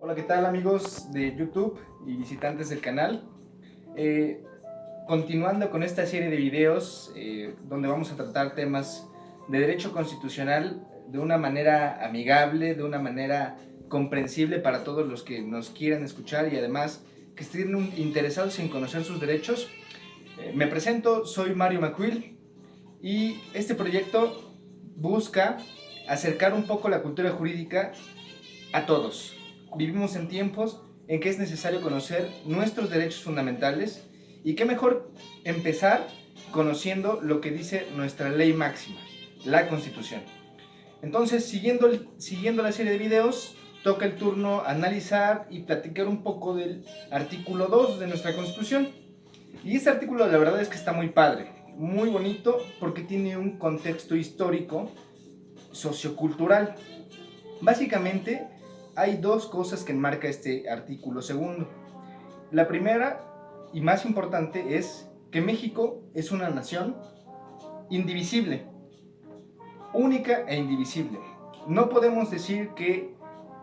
Hola, ¿qué tal amigos de YouTube y visitantes del canal? Eh, Continuando con esta serie de videos donde vamos a tratar temas de derecho constitucional de una manera amigable, de una manera comprensible para todos los que nos quieran escuchar y además que estén interesados en conocer sus derechos. Me presento, soy Mario Macuil y este proyecto busca acercar un poco la cultura jurídica a todos. Vivimos en tiempos en que es necesario conocer nuestros derechos fundamentales y qué mejor empezar conociendo lo que dice nuestra ley máxima, la Constitución. Entonces, siguiendo la serie de videos, toca el turno analizar y platicar un poco del artículo 2 de nuestra Constitución. Y este artículo la verdad es que está muy padre, muy bonito porque tiene un contexto histórico, sociocultural. Básicamente, hay dos cosas que enmarca este artículo segundo. La primera y más importante es que México es una nación indivisible, única e indivisible. No podemos decir que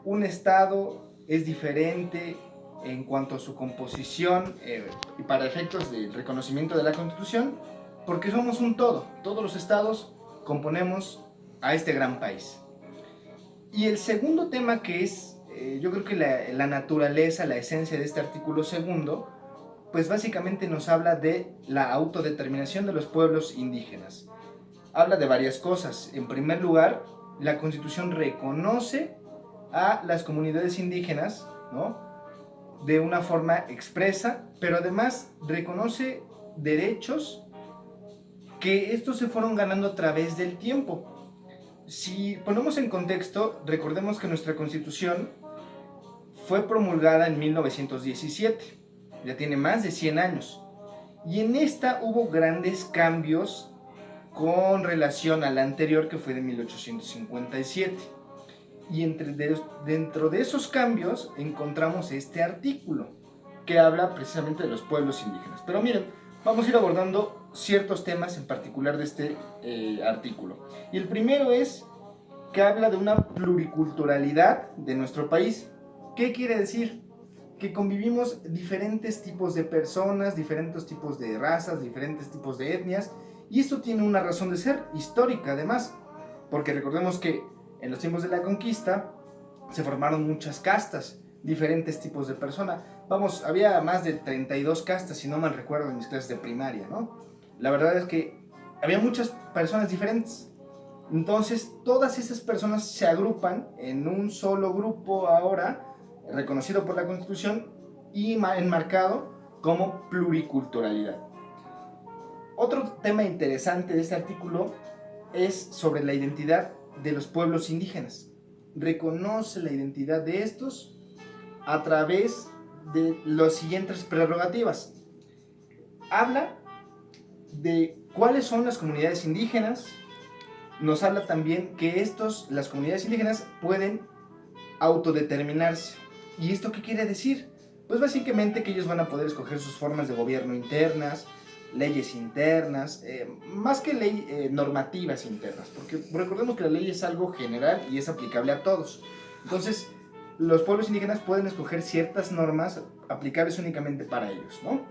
un estado es diferente en cuanto a su composición y para efectos del reconocimiento de la Constitución, porque somos un todo. Todos los estados componemos a este gran país. Y el segundo tema que es, yo creo que la naturaleza, la esencia de este artículo segundo, pues básicamente nos habla de la autodeterminación de los pueblos indígenas. Habla de varias cosas. En primer lugar, la Constitución reconoce a las comunidades indígenas, ¿no?, de una forma expresa, pero además reconoce derechos que estos se fueron ganando a través del tiempo. Si ponemos en contexto, recordemos que nuestra Constitución fue promulgada en 1917, ya tiene más de 100 años, y en esta hubo grandes cambios con relación a la anterior, que fue de 1857. Y dentro de esos cambios encontramos este artículo que habla precisamente de los pueblos indígenas. Pero miren, vamos a ir abordando ciertos temas en particular de este artículo. Y el primero es que habla de una pluriculturalidad de nuestro país. ¿Qué quiere decir? Que convivimos diferentes tipos de personas, diferentes tipos de razas, diferentes tipos de etnias, y esto tiene una razón de ser histórica además, porque recordemos que en los tiempos de la conquista se formaron muchas castas, diferentes tipos de personas. Vamos, había más de 32 castas, si no mal recuerdo, en mis clases de primaria, ¿no? La verdad es que había muchas personas diferentes. Entonces, todas esas personas se agrupan en un solo grupo ahora, reconocido por la Constitución y enmarcado como pluriculturalidad. Otro tema interesante de este artículo es sobre la identidad de los pueblos indígenas. Reconoce la identidad de estos a través de las siguientes prerrogativas. Habla de cuáles son las comunidades indígenas. Nos habla también que las comunidades indígenas pueden autodeterminarse. ¿Y esto qué quiere decir? Pues básicamente que ellos van a poder escoger sus formas de gobierno internas, leyes internas, más que normativas internas, porque recordemos que la ley es algo general y es aplicable a todos. Entonces, los pueblos indígenas pueden escoger ciertas normas aplicables únicamente para ellos, ¿no?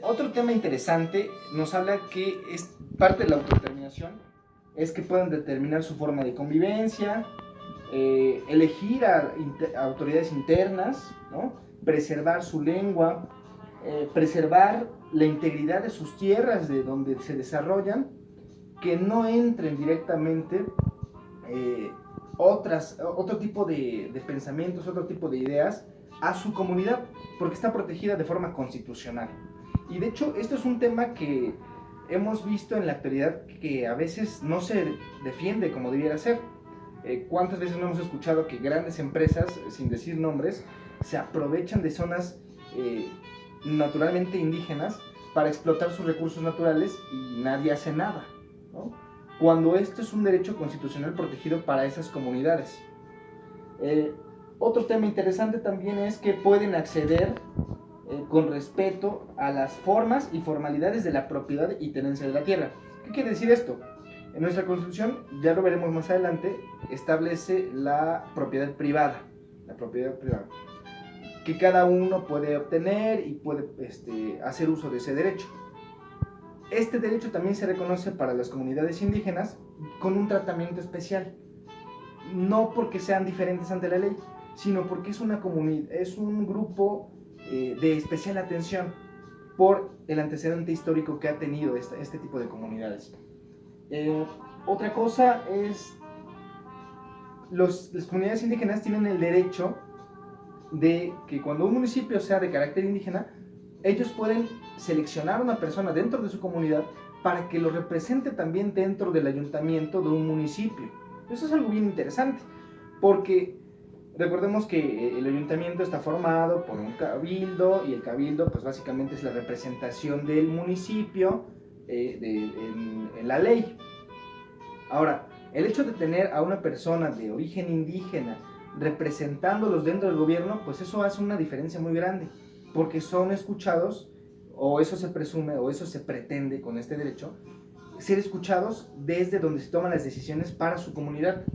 Otro tema interesante nos habla que es parte de la autodeterminación, es que pueden determinar su forma de convivencia, elegir a autoridades internas, ¿no?, preservar su lengua, preservar la integridad de sus tierras de donde se desarrollan, que no entren directamente otro tipo de pensamientos, otro tipo de ideas a su comunidad, porque está protegida de forma constitucional. Y de hecho, esto es un tema que hemos visto en la actualidad que a veces no se defiende como debiera ser. ¿Cuántas veces no hemos escuchado que grandes empresas, sin decir nombres, se aprovechan de zonas naturalmente indígenas para explotar sus recursos naturales y nadie hace nada, ¿no?, cuando esto es un derecho constitucional protegido para esas comunidades? Otro tema interesante también es que pueden acceder con respeto a las formas y formalidades de la propiedad y tenencia de la tierra. ¿Qué quiere decir esto? En nuestra Constitución, ya lo veremos más adelante, establece la propiedad privada, la propiedad privada, que cada uno puede obtener y puede hacer uso de ese derecho. Este derecho también se reconoce para las comunidades indígenas con un tratamiento especial, no porque sean diferentes ante la ley, sino porque es un grupo de especial atención por el antecedente histórico que ha tenido este tipo de comunidades. Otra cosa es, las comunidades indígenas tienen el derecho de que cuando un municipio sea de carácter indígena, ellos pueden seleccionar a una persona dentro de su comunidad para que lo represente también dentro del ayuntamiento de un municipio. Eso es algo bien interesante, porque recordemos que el ayuntamiento está formado por un cabildo, y el cabildo pues básicamente es la representación del municipio en la ley. Ahora, el hecho de tener a una persona de origen indígena representándolos dentro del gobierno, pues eso hace una diferencia muy grande, porque son escuchados, o eso se presume, o eso se pretende con este derecho, ser escuchados desde donde se toman las decisiones para su comunidad.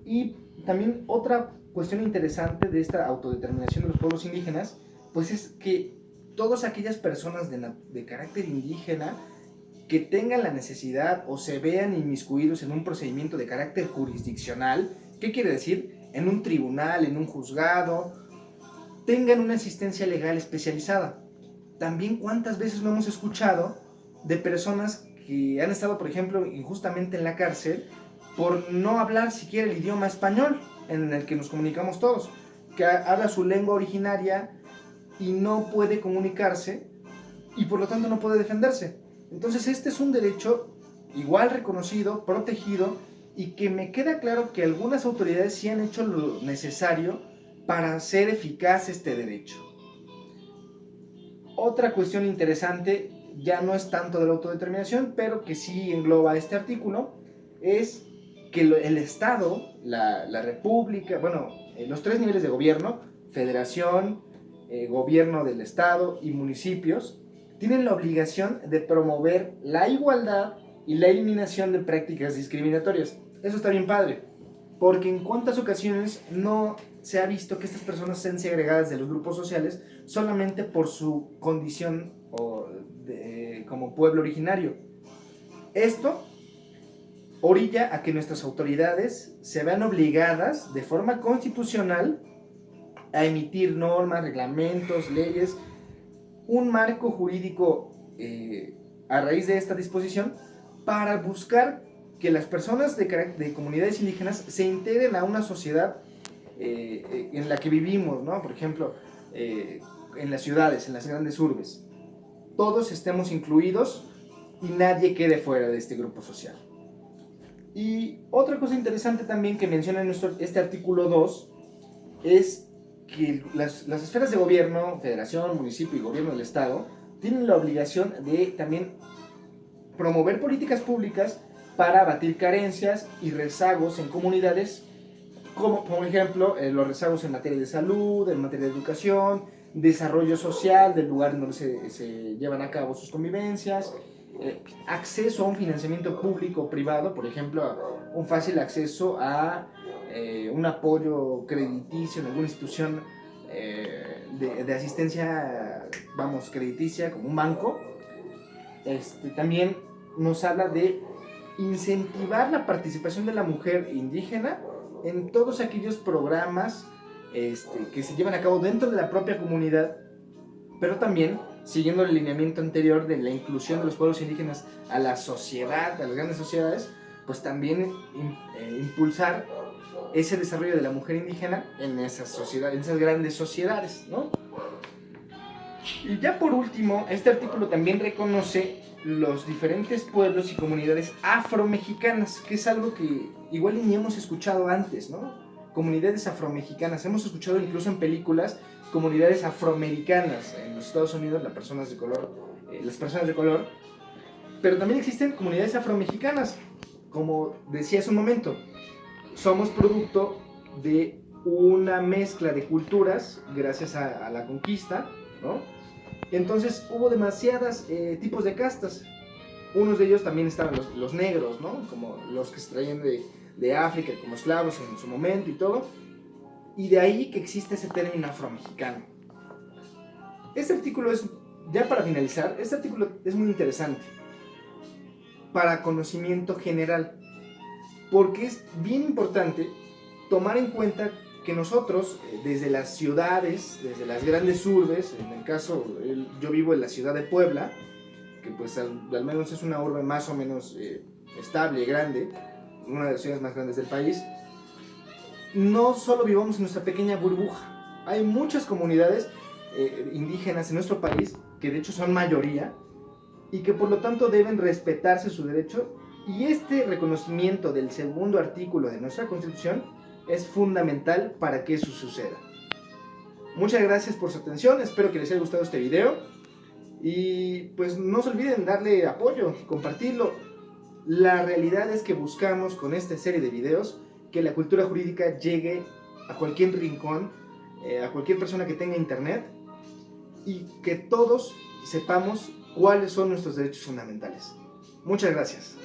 Y también otra cuestión interesante de esta autodeterminación de los pueblos indígenas, pues es que todas aquellas personas de carácter indígena que tengan la necesidad o se vean inmiscuidos en un procedimiento de carácter jurisdiccional, ¿qué quiere decir? En un tribunal, en un juzgado, tengan una asistencia legal especializada. También cuántas veces no hemos escuchado de personas que han estado, por ejemplo, injustamente en la cárcel por no hablar siquiera el idioma español en el que nos comunicamos todos, que habla su lengua originaria y no puede comunicarse y por lo tanto no puede defenderse. Entonces este es un derecho igual reconocido, protegido, y que me queda claro que algunas autoridades sí han hecho lo necesario para hacer eficaz este derecho. Otra cuestión interesante, ya no es tanto de la autodeterminación, pero que sí engloba este artículo, es que el Estado, la República, los tres niveles de gobierno, federación, gobierno del Estado y municipios, tienen la obligación de promover la igualdad y la eliminación de prácticas discriminatorias. Eso está bien padre, porque en cuántas ocasiones no se ha visto que estas personas sean segregadas de los grupos sociales solamente por su condición como pueblo originario. Esto orilla a que nuestras autoridades se vean obligadas de forma constitucional a emitir normas, reglamentos, leyes, un marco jurídico a raíz de esta disposición para buscar que las personas de comunidades indígenas se integren a una sociedad en la que vivimos, ¿no? Por ejemplo, en las ciudades, en las grandes urbes. Todos estemos incluidos y nadie quede fuera de este grupo social. Y otra cosa interesante también que menciona en este artículo 2 es que las esferas de gobierno, federación, municipio y gobierno del Estado, tienen la obligación de también promover políticas públicas para abatir carencias y rezagos en comunidades, como por ejemplo los rezagos en materia de salud, en materia de educación, desarrollo social del lugar en donde se llevan a cabo sus convivencias, acceso a un financiamiento público o privado, por ejemplo, un fácil acceso a un apoyo crediticio en alguna institución de asistencia, crediticia, como un banco. También nos habla de incentivar la participación de la mujer indígena en todos aquellos programas que se llevan a cabo dentro de la propia comunidad, pero también siguiendo el lineamiento anterior de la inclusión de los pueblos indígenas a la sociedad, a las grandes sociedades, pues también impulsar ese desarrollo de la mujer indígena en esas sociedades, en esas grandes sociedades, ¿no? Y ya por último, este artículo también reconoce los diferentes pueblos y comunidades afromexicanas, que es algo que igual ni hemos escuchado antes, ¿no? Comunidades afromexicanas, hemos escuchado incluso en películas comunidades afroamericanas, en los Estados Unidos las personas de color, pero también existen comunidades afromexicanas, como decía hace un momento, somos producto de una mezcla de culturas gracias a la conquista, ¿no? Entonces hubo demasiados tipos de castas. Unos de ellos también estaban los negros, ¿no? Como los que se traían de África como esclavos en su momento y todo. y de ahí que existe ese término afromexicano. Este artículo es, ya para finalizar, este artículo es muy interesante para conocimiento general, porque es bien importante tomar en cuenta que nosotros, desde las ciudades, desde las grandes urbes, en el caso, yo vivo en la ciudad de Puebla, que pues al menos es una urbe más o menos estable, grande, una de las ciudades más grandes del país, no solo vivamos en nuestra pequeña burbuja. Hay muchas comunidades indígenas en nuestro país, que de hecho son mayoría, y que por lo tanto deben respetarse su derecho, y este reconocimiento del segundo artículo de nuestra Constitución es fundamental para que eso suceda. Muchas gracias por su atención, espero que les haya gustado este video, y pues no se olviden darle apoyo, compartirlo. La realidad es que buscamos con esta serie de videos que la cultura jurídica llegue a cualquier rincón, a cualquier persona que tenga internet, y que todos sepamos cuáles son nuestros derechos fundamentales. Muchas gracias.